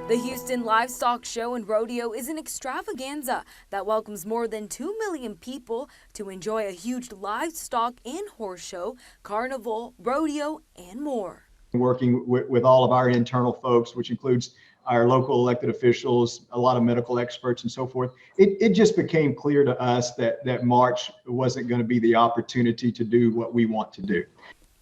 The Houston Livestock Show and Rodeo is an extravaganza that welcomes more than 2 million people to enjoy a huge livestock and horse show, carnival, rodeo, and more. Working with all of our internal folks, which includes our local elected officials, a lot of medical experts and so forth, it just became clear to us that March wasn't going to be the opportunity to do what we want to do.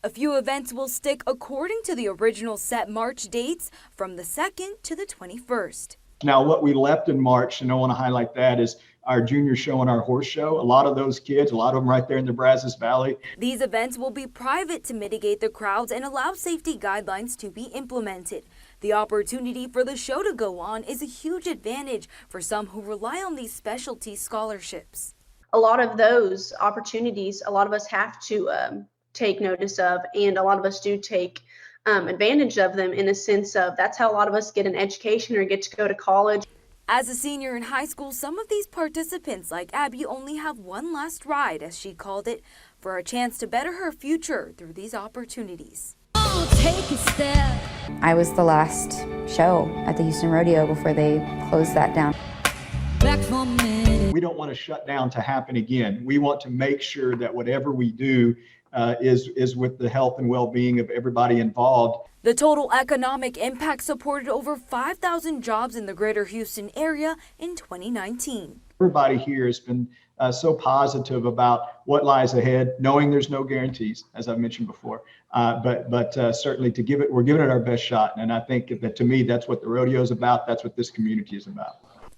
A few events will stick according to the original set March dates from the 2nd to the 21st. Now, what we left in March, and I want to highlight that, is our junior show and our horse show. A lot of those kids, a lot of them right there in the Brazos Valley. These events will be private to mitigate the crowds and allow safety guidelines to be implemented. The opportunity for the show to go on is a huge advantage for some who rely on these specialty scholarships. A lot of those opportunities, a lot of us have to take notice of, and a lot of us do take advantage of them in a sense of that's how a lot of us get an education or get to go to college. As a senior in high school, some of these participants, like Abby, only have one last ride, as she called it, for a chance to better her future through these opportunities. Take a step. I was the last show at the Houston Rodeo before they closed that down. We don't want a shutdown to happen again. We want to make sure that whatever we do is with the health and well-being of everybody involved. The total economic impact supported over 5,000 jobs in the greater Houston area in 2019. Everybody here has been so positive about what lies ahead, knowing there's no guarantees, as I've mentioned before, but certainly we're giving it our best shot. And I think that, to me, that's what the rodeo is about. That's what this community is about.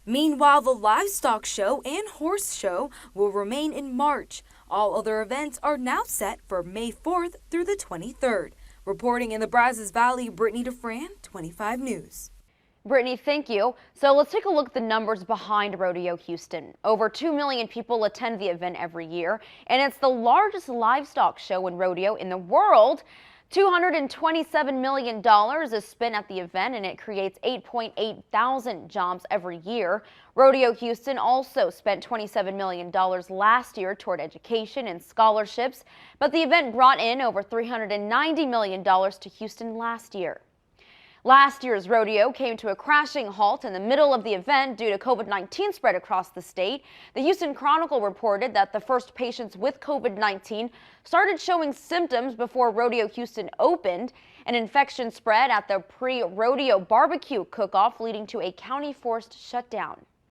Meanwhile, the livestock show and horse show will remain in March. All other events are now set for May 4th through the 23rd. Reporting in the Brazos Valley, Brittany DeFran, 25 News. Brittany, thank you. So let's take a look at the numbers behind Rodeo Houston. Over 2 million people attend the event every year, and it's the largest livestock show and rodeo in the world. $227 million is spent at the event, and it creates 8.8 thousand jobs every year. Rodeo Houston also spent $27 million last year toward education and scholarships, but the event brought in over $390 million to Houston last year. Last year's rodeo came to a crashing halt in the middle of the event due to COVID-19 spread across the state. The Houston Chronicle reported that the first patients with COVID-19 started showing symptoms before Rodeo Houston opened. An infection spread at the pre-rodeo barbecue cook-off, leading to a county-forced shutdown.